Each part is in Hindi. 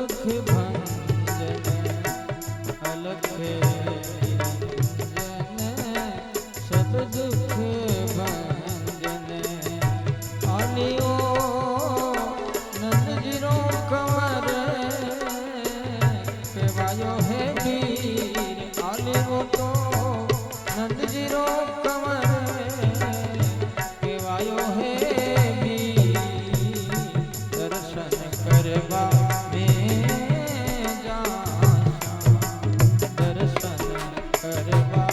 दुख भंजन अलख सब दुख भंजन आलियो नंद जीरो कंवर केवायो है वीर आलियो तो नंद जीरो कंवर केवायो है वीर दर्शन करवा में जाशा दर्शन करवा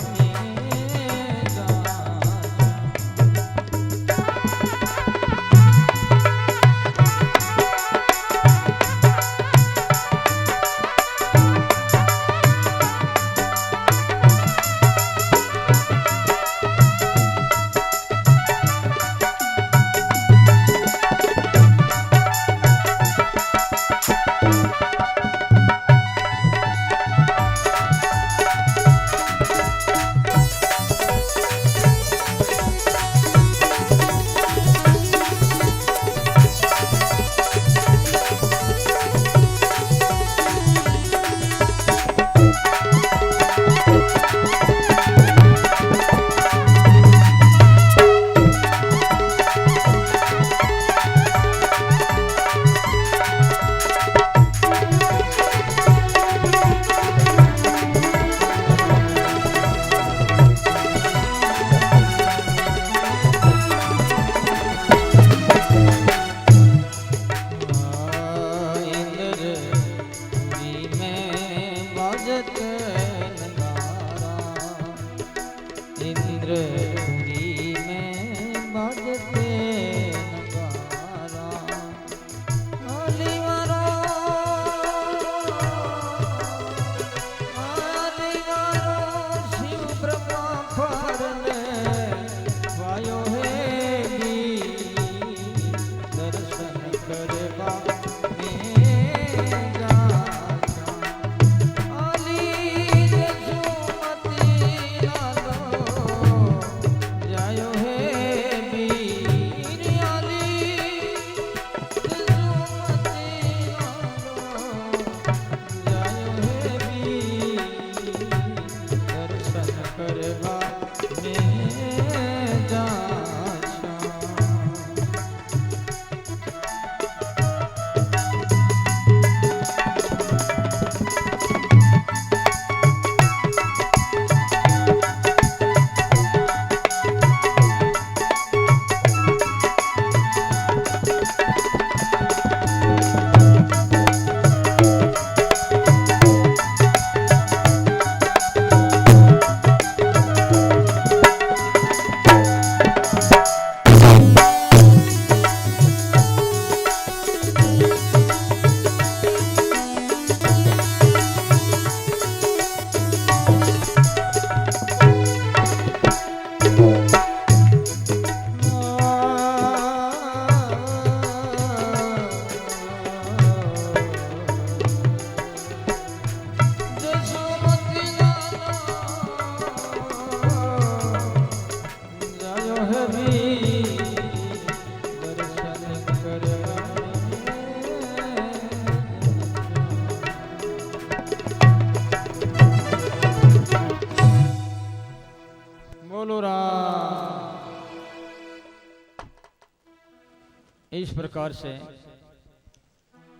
इस प्रकार से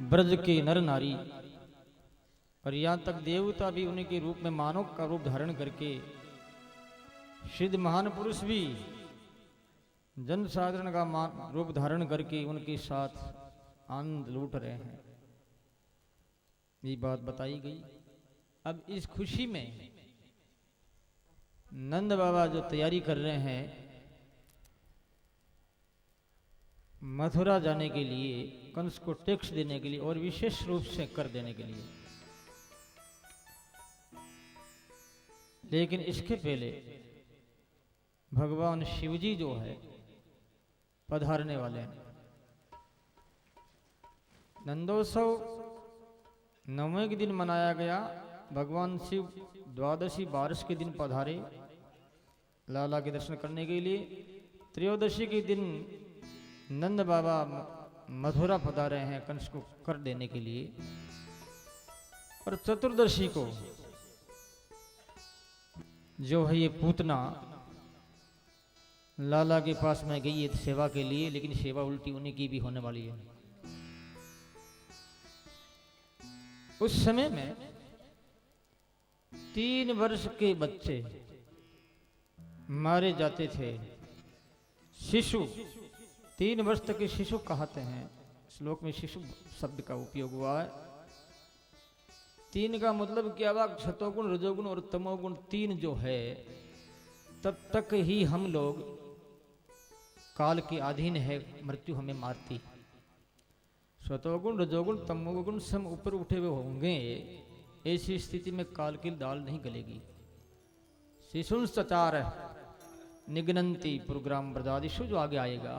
ब्रज के नर नारी और यहाँ तक देवता भी उनके रूप में मानव का रूप धारण करके सिद्ध महान पुरुष भी जन साधारण का रूप धारण करके उनके साथ आनंद लूट रहे हैं। ये बात बताई गई। अब इस खुशी में नंद बाबा जो तैयारी कर रहे हैं मथुरा जाने के लिए, कंस को टैक्स देने के लिए और विशेष रूप से कर देने के लिए, लेकिन इसके पहले भगवान शिवजी जो है पधारने वाले हैं। नंदोत्सव 9वें के दिन मनाया गया। भगवान शिव द्वादशी बारिश के दिन पधारे लाला के दर्शन करने के लिए। त्रयोदशी के दिन नंद बाबा मथुरा पधारे हैं कंस को कर देने के लिए। और चतुर्दशी को जो है ये पूतना लाला के पास में गई है सेवा के लिए, लेकिन सेवा उल्टी उन्हीं की भी होने वाली है। उस समय में 3 वर्ष के बच्चे मारे जाते थे। शिशु 3 वर्ष तक के शिशु कहते हैं, श्लोक में शिशु शब्द का उपयोग हुआ है। 3 का मतलब क्या हुआ? सतोगुण, रजोगुण और तमोगुण 3 जो है, तब तक ही हम लोग काल के अधीन है, मृत्यु हमें मारती। सतोगुण, रजोगुण, तमोगुण सब ऊपर उठे हुए होंगे, ऐसी स्थिति में काल की दाल नहीं गलेगी। शिशु सचार निगनंती प्रोग्राम बरदादिशु जो आगे आएगा,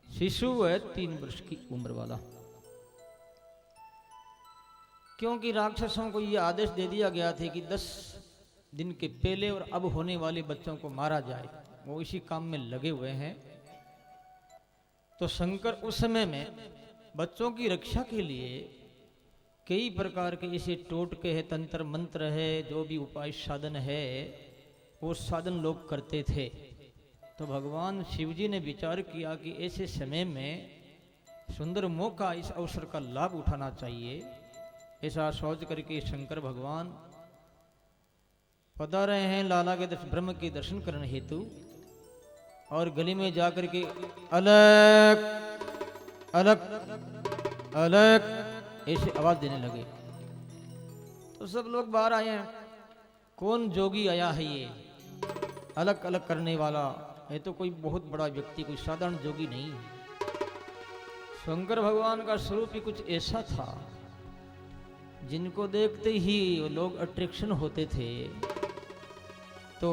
शिशु है 3 वर्ष की उम्र वाला। क्योंकि राक्षसों को यह आदेश दे दिया गया था कि 10 दिन के पहले और अब होने वाले बच्चों को मारा जाए, वो इसी काम में लगे हुए हैं। तो शंकर उस समय में बच्चों की रक्षा के लिए कई प्रकार के ऐसे टोटके है, तंत्र मंत्र है, जो भी उपाय साधन है वो साधन लोग करते थे। तो भगवान शिव जी ने विचार किया कि ऐसे समय में सुंदर मौका, इस अवसर का लाभ उठाना चाहिए। ऐसा सोच करके शंकर भगवान पधारे हैं लाला के ब्रह्म के दर्शन करने हेतु, और गली में जाकर के अलग अलग अलग ऐसे आवाज देने लगे। तो सब लोग बाहर आए हैं, कौन जोगी आया है ये अलग अलग करने वाला? ये तो कोई बहुत बड़ा व्यक्ति, कोई साधारण जोगी नहीं। शंकर भगवान का स्वरूप ही कुछ ऐसा था जिनको देखते ही लोग अट्रैक्शन होते थे। तो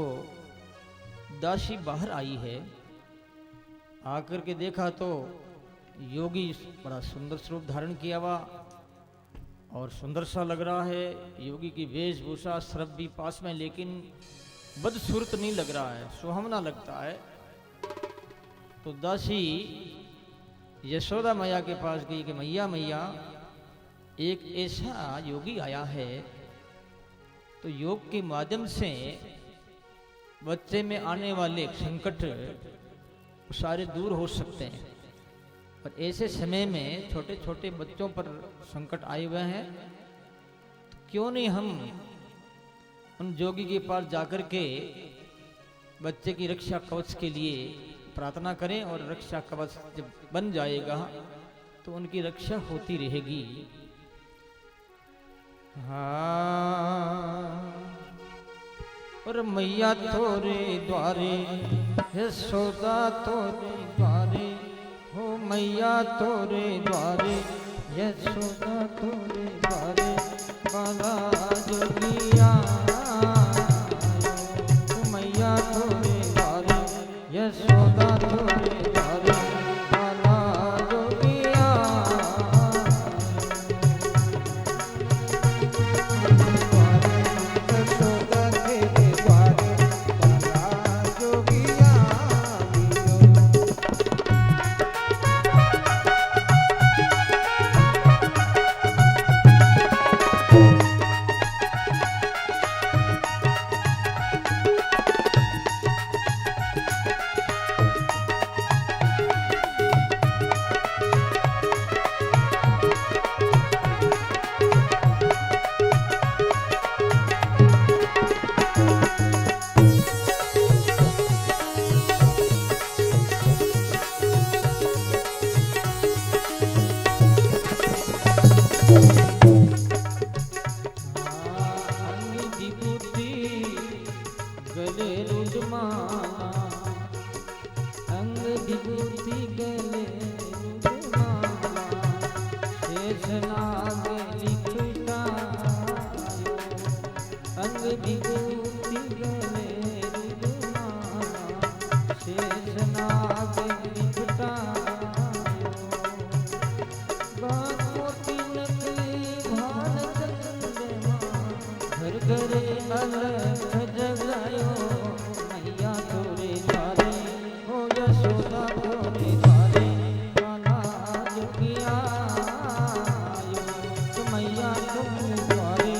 दासी बाहर आई है, आकर के देखा तो योगी बड़ा सुंदर स्वरूप धारण किया हुआ और सुंदर सा लग रहा है। योगी की वेशभूषा श्रव भी पास में, लेकिन बदसूरत नहीं लग रहा है, सुहावना लगता है। तो दासी यशोदा मैया के पास गई कि मैया मैया, एक ऐसा योगी आया है, तो योग के माध्यम से बच्चे में आने वाले संकट सारे दूर हो सकते हैं। और ऐसे समय में छोटे छोटे बच्चों पर संकट आए हुए हैं, तो क्यों नहीं हम उन जोगी के पास जाकर के बच्चे की रक्षा कवच के लिए प्रार्थना करें, और रक्षा कवच जब बन जाएगा तो उनकी रक्षा होती रहेगी। हाँ, और मैया तोरे द्वारे, यशोदा तोरे द्वारे, हो मैया तोरे द्वारे, यशोदा तोरे द्वारे, बाला जोगिया मैया तोरे द्वारे, यशोदा तोरे द्वारे, बाला जोगिया यशोदा तेरे द्वारे, बाला जोगिया। मैया तुम द्वारे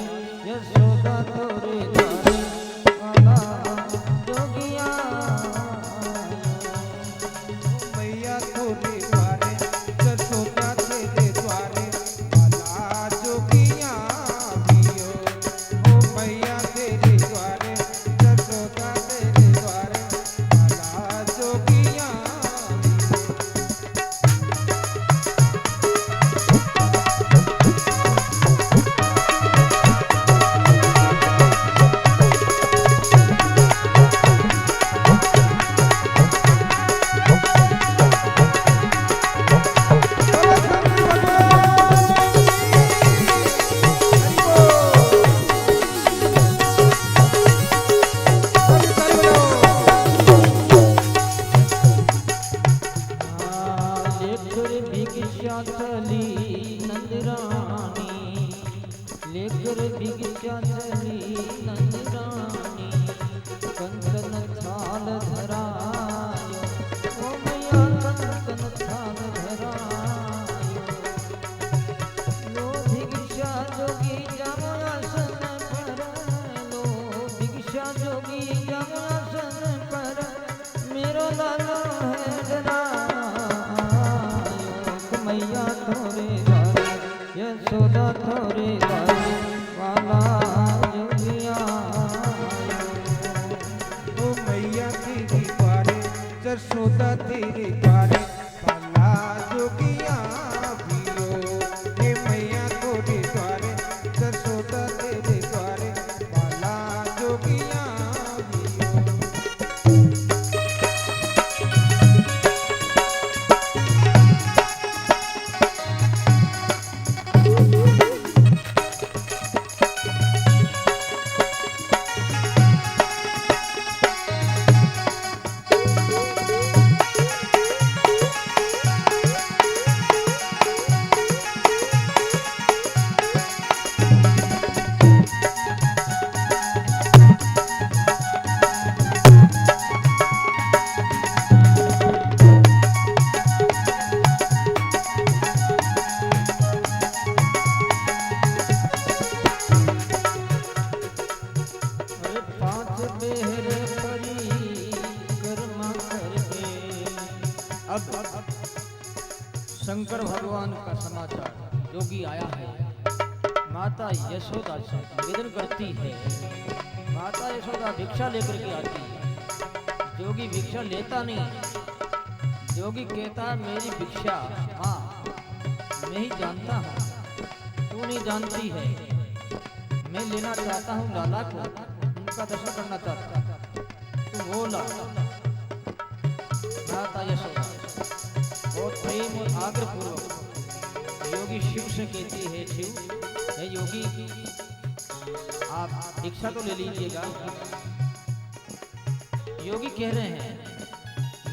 लेकर भिक्षा चली नंदरानी कंचन थाल धरायो ओ मैया कंचन थाल धरायो लो भिक्षा जोगी जमासन पर लो भिक्षा जोगी जमासन पर मेरो लालो है डरायो मैया थोरे द्वारे यशोदा थोरे द्वारे वाला जोगिया ओ मैया तेरे द्वारे यशोदा तेरे द्वारे वाला जोगिया भियो हे मैया तोरे द्वारे यशोदा तेरे द्वारे वाला जोगिया भियो शंकर भगवान का समाचार योगी आया है। माता यशोदा से निवेदन करती है। माता यशोदा भिक्षा लेकर के आती है। योगी भिक्षा लेता नहीं। योगी कहता है मेरी भिक्षा हाँ मैं ही जानता हूँ, तू नहीं जानती है। मैं लेना चाहता हूँ लाला को, उनका दर्शन करना चाहता हूँ, तू वो ला। माता यशोदा और प्रेम और आग्रह पूर्वक योगी शिव से कहती है, शिव है योगी आप दीक्षा तो ले लीजिएगा। योगी कह रहे हैं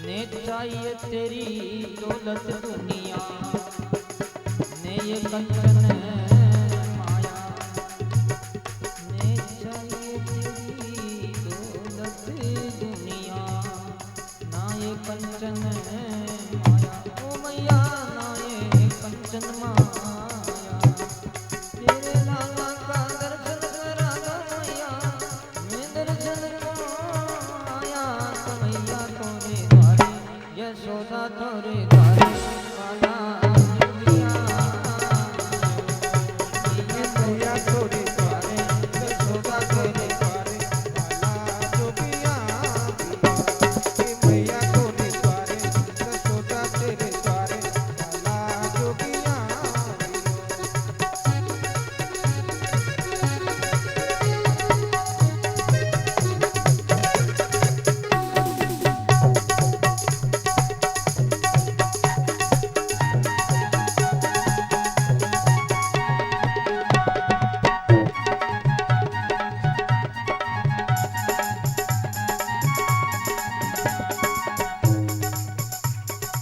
ने चाहिए तेरी दौलत दुनिया ने ये कंचन माया ने चाहिए तेरी दौलत दुनिया ना ये कंचन माया ओ मैया ना ये कंचन माया तेरे लाला का दर्शन करा मैया मैं दर्शन आया तो मैया तोरे द्वारे यशोदा तोरे द्वारे वाला जोगिया मैया तोरे द्वारे यशोदा तोरे द्वारे वाला जोगिया हे मैया तोरे द्वारे यशोदा तेरे द्वारे वाला जोगिया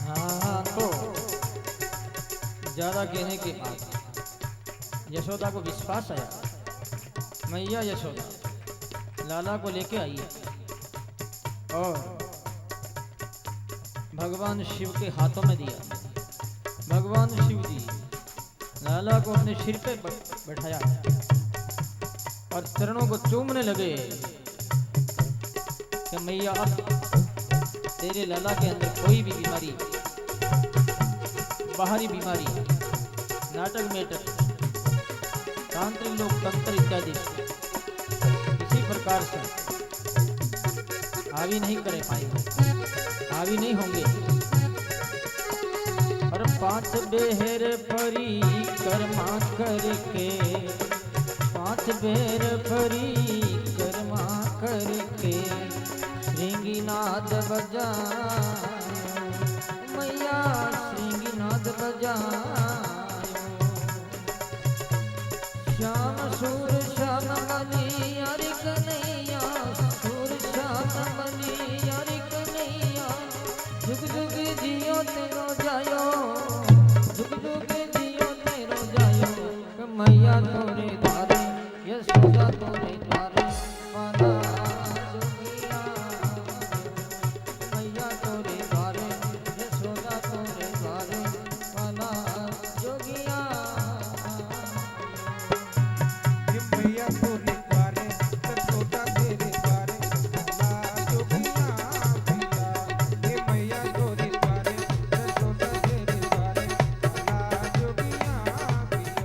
हाँ तो ज्यादा कहने के बाद यशोदा को विश्वास आया। मैया यशोदा लाला को लेके आई है और भगवान शिव के हाथों में दिया। भगवान शिव जी लाला को अपने सिर पे बैठाया और चरणों को चूमने लगे कि मैया अब तेरे लाला के अंदर कोई भी बीमारी, बाहरी बीमारी, नाटक मेटक, तांत्रिक लोग तंत्र इत्यादि किसी प्रकार से हावी नहीं करे पाएंगे, हावी नहीं होंगे। और 5 बेर परिक्रमा करके, 5 बेर परिक्रमा करके श्रृंगीनाद बजायो मैया श्रृंगीनाद बजायो। श्याम सूर श्याम बली हरि कन्हैया, सूर श्याम बली हरि कन्हैया। जुग जुग जियो तेरो जायो, जुग जुग जियो तेरो जायो। मैया तोरे द्वारे मैया तोरी द्वारे जसोदा तेरे द्वारे लाला जोगिया पिया हे मैया तोरी द्वारे जसोदा तेरे द्वारे लाला जोगिया पिया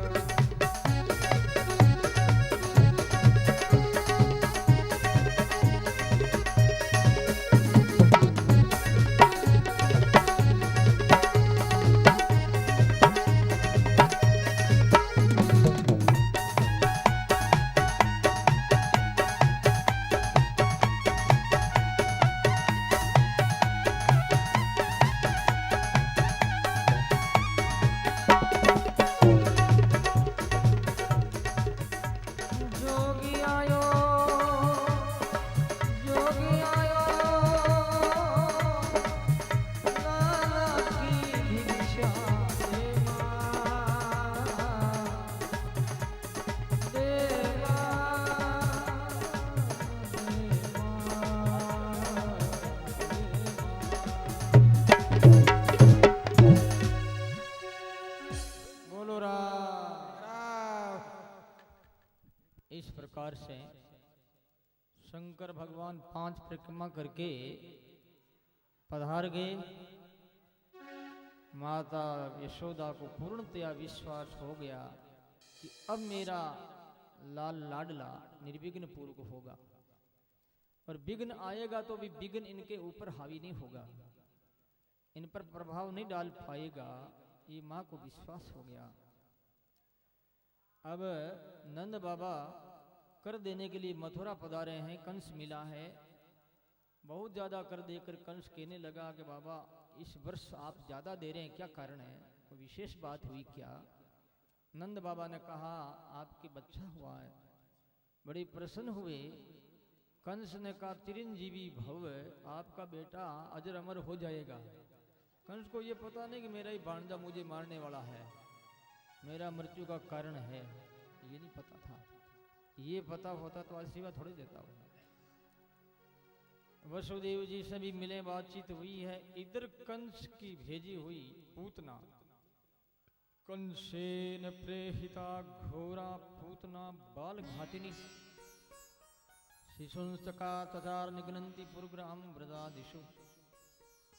जोगी आयो जोगी आयो लाला की भिक्षा दे बोलो राम। इस प्रकार से शंकर भगवान 5 परिक्रमा करके पधार गए। माता यशोदा को पूर्णतया विश्वास हो गया कि अब मेरा लाल लाडला निर्विघ्न पूर्वक होगा, और विघ्न आएगा तो भी विघ्न इनके ऊपर हावी नहीं होगा, इन पर प्रभाव नहीं डाल पाएगा। ये माँ को विश्वास हो गया। अब नंद बाबा कर देने के लिए मथुरा पधारे हैं। कंस मिला है, बहुत ज़्यादा कर देकर कंस कहने लगा कि बाबा इस वर्ष आप ज़्यादा दे रहे हैं, क्या कारण है, कोई विशेष बात हुई क्या? नंद बाबा ने कहा आपके बच्चा हुआ है। बड़े प्रसन्न हुए। कंस ने कहा चिरंजीवी भव, आपका बेटा अजर अमर हो जाएगा। कंस को ये पता नहीं कि मेरा ही भांजा मुझे मारने वाला है, मेरा मृत्यु का कारण है, ये नहीं पता था। ये पता होता तो आज सेवा थोड़ी देता हूँ। वसुदेव जी से भी मिले, बातचीत हुई है। इधर कंस की भेजी हुई पूतना, कंसेन प्रेहिता घोरा पूतना बाल घातिनी शिशुंसका तथार निगनंती पुरग्राम व्रजादिशु,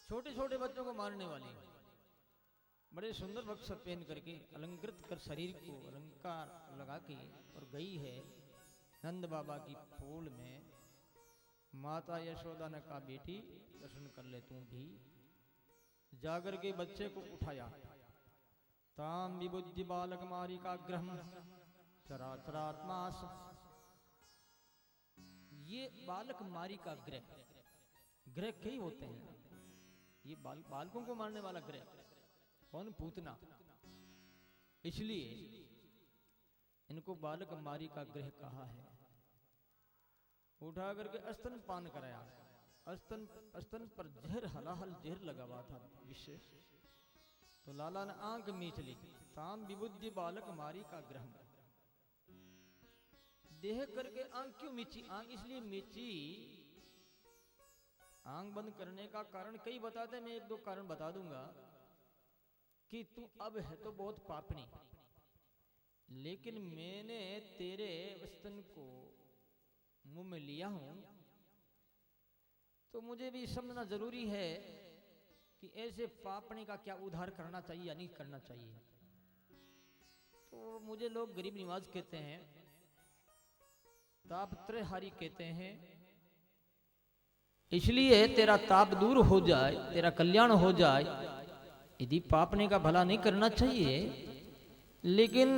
छोटे छोटे बच्चों को मारने वाली, बड़े सुंदर वस्त्र पहन करके अलंकृत कर शरीर को अलंकार लगा के और गई है नंद बाबा की पोल में। माता यशोदा ने कहा बेटी दर्शन कर ले तू भी। जाकर के बच्चे को उठाया। ताम विबुद्धि बालक मारी का ग्रह चराचरात्मा। ये बालक मारी का ग्रह, ग्रह कई होते हैं, ये बालकों को मारने वाला ग्रह कौन? पूतना। इसलिए इनको बालक मारी का ग्रह कहा है। उठा करके स्तन पान कराया। स्तन पर जहर हलाहल जहर लगा हुआ था विशेष, तो लाला ने आंख मीच ली। ताम विबुद्धि बालक मारी का ग्रह, देह करके आंख क्यों मीची? आंख इसलिए मीची, आंख बंद करने का कारण कई बताते, मैं 1-2 कारण बता दूंगा कि तू अब है तो बहुत पापनी, लेकिन मैंने तेरे स्तन को मुंह में लिया हूं, तो मुझे भी समझना जरूरी है कि ऐसे पापनी का क्या उद्धार करना चाहिए या नहीं करना चाहिए। तो मुझे लोग गरीब निवाज कहते हैं, तापत्रयहारी कहते हैं, इसलिए तेरा ताप दूर हो जाए, तेरा कल्याण हो जाए, यदि पापने का भला नहीं करना चाहिए, लेकिन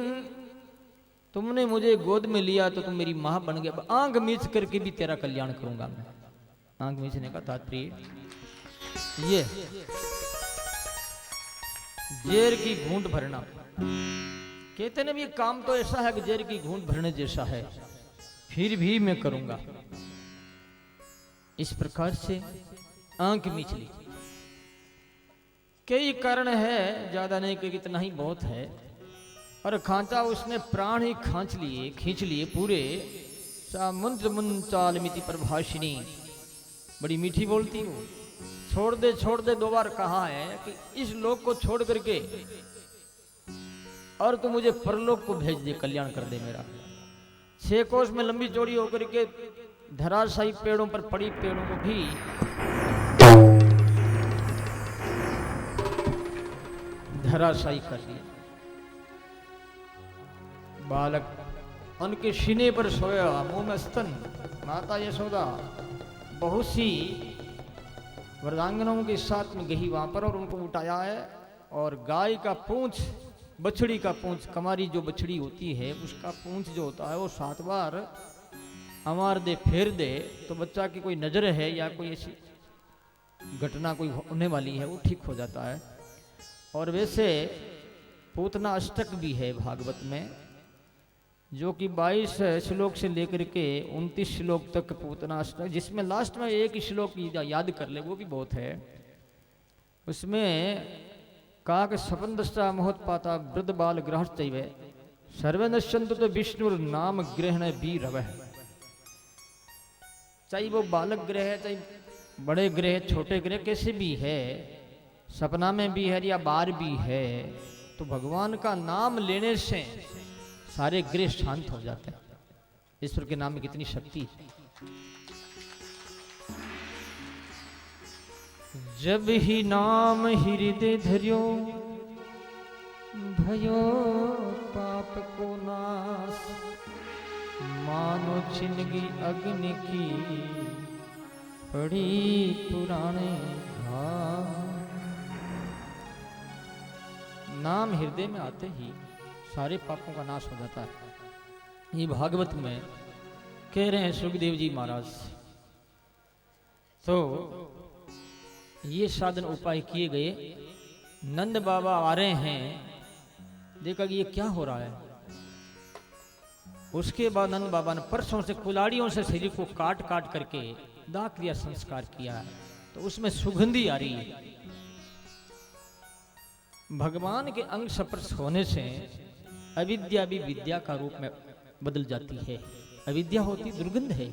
तुमने मुझे गोद में लिया तो तुम मेरी मां बन गया। आंख मीच करके भी तेरा कल्याण करूंगा मैं। आंख मीचने का तात्पर्य ये जेर की घूंट भरना। कहते ना भी काम तो ऐसा है कि जेर की घूंट भरने जैसा है, फिर भी मैं करूंगा। इस प्रकार से आंख मीच ली। कई कारण है, ज्यादा नहीं कि इतना ही बहुत है। और खांचा उसने प्राण ही खींच लिए पूरे। सामुंद्र मुंचाल मिति प्रभाषिनी, बड़ी मीठी बोलती हो। छोड़ दे 2 बार कहा है कि इस लोक को छोड़ करके और तू मुझे परलोक को भेज दे, कल्याण कर दे मेरा। 6 कोस में लंबी चौड़ी होकर के धराशायी पेड़ों पर पड़ी पेड़ों को भी धराशायी कर दिया। बालक उनके सीने पर सोया, मुंह में स्तन। माता यशोदा बहुत सी वरदांगनाओं के साथ में गई वहां पर और उनको उठाया है, और गाय का पूंछ, बछड़ी का पूंछ, कमारी जो बछड़ी होती है उसका पूंछ जो होता है वो 7 बार अमार दे, फेर दे, तो बच्चा की कोई नजर है या कोई ऐसी घटना कोई होने वाली है वो ठीक हो जाता है। और वैसे पूतना अष्टक भी है भागवत में, जो कि 22 श्लोक से लेकर के 29 श्लोक तक पूतना अष्टक, जिसमें लास्ट में एक ही श्लोक याद कर ले वो भी बहुत है। उसमें कहा कि सपन दृष्टा मोहत्पाता वृद्ध बाल ग्रह चैवे सर्वे नश्यन्तु तो विष्णु नाम ग्रहण भी रवः। चाहे वो बालक ग्रह है, चाहे बड़े ग्रह, छोटे ग्रह कैसे भी है, सपना में भी है या बाहर भी है, तो भगवान का नाम लेने से सारे ग्रह शांत हो जाते हैं। ईश्वर के नाम में कितनी शक्ति है। जब ही नाम हृदय धर्यो भयो पाप को नाश, मानो छिनगी अग्नि की पड़ी पुराने घास। नाम हृदय में आते ही सारे पापों का नाश हो जाता है। ये भागवत में कह रहे हैं सुखदेव जी महाराज। तो ये साधन उपाय किए गए। नंद बाबा आ रहे हैं, देखा कि ये क्या हो रहा है। उसके बाद नंद बाबा ने परसों से कुलाड़ियों से शरीर को काट काट करके दाह क्रिया संस्कार किया है, तो उसमें सुगंधी आ रही है। भगवान के अंग स्पर्श होने से अविद्या भी विद्या का रूप में बदल जाती है। अविद्या होती दुर्गंध है।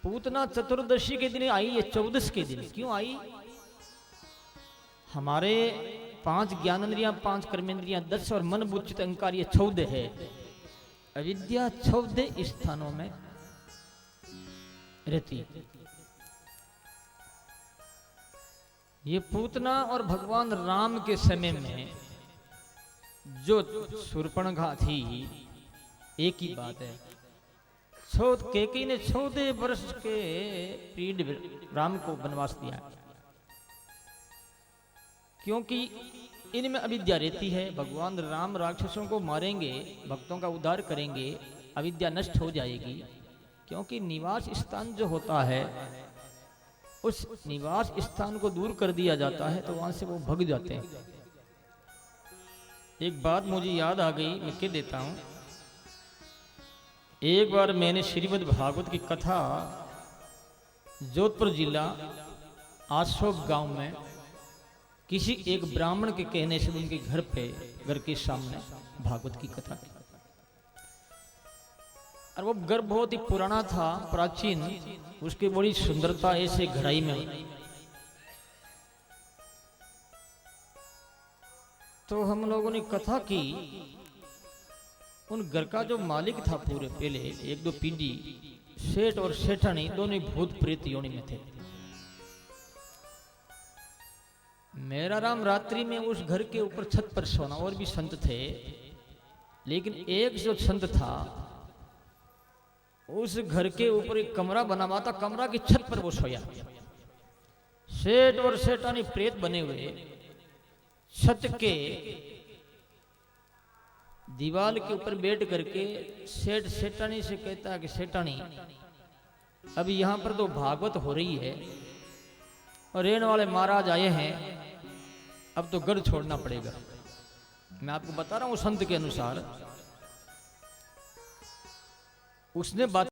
पूतना चतुर्दशी के दिन आई, ये 14 के दिन क्यों आई? हमारे 5 ज्ञानेंद्रियां, 5 कर्मेंद्रियां, 10 और मन बुद्धित अहंकार, ये 14 है। अविद्या 14 स्थानों में रहती। ये पूतना और भगवान राम के समय में जो शूर्पणखा थी, एक ही बात है। कैकेयी ने 14 वर्ष के पीरियड राम को वनवास दिया, क्योंकि इनमें अविद्या रहती है। भगवान राम राक्षसों को मारेंगे, भक्तों का उद्धार करेंगे, अविद्या नष्ट हो जाएगी। क्योंकि निवास स्थान जो होता है, उस निवास स्थान को दूर कर दिया जाता है, तो वहां से वो भग जाते हैं। एक बात मुझे याद आ गई, मैं कह देता हूं। एक बार मैंने श्रीमद् भागवत की कथा जोधपुर जिला आशोक गांव में किसी एक ब्राह्मण के कहने से उनके घर के सामने भागवत की कथा की। और वो घर बहुत ही पुराना था, प्राचीन, उसकी बड़ी सुंदरता ऐसे घड़ाई में। तो हम लोगों ने कथा की। उन घर का जो मालिक था पूरे पहले 1-2 पीढ़ी, सेठ और सेठानी दोनों भूत प्रेत योनि में थे। मेरा राम रात्रि में उस घर के ऊपर छत पर सोना, और भी संत थे, लेकिन एक जो संत था उस घर के ऊपर एक कमरा बना हुआ था, कमरा की छत पर वो सोया। सेठ और सेठानी प्रेत बने हुए छत के दीवार के ऊपर बैठ करके सेठ सेठानी से कहता है कि सेठानी, अभी यहां पर तो भागवत हो रही है और रेण वाले महाराज आए हैं, अब तो घर छोड़ना पड़ेगा। मैं आपको बता रहा हूं संत के अनुसार। उसने बात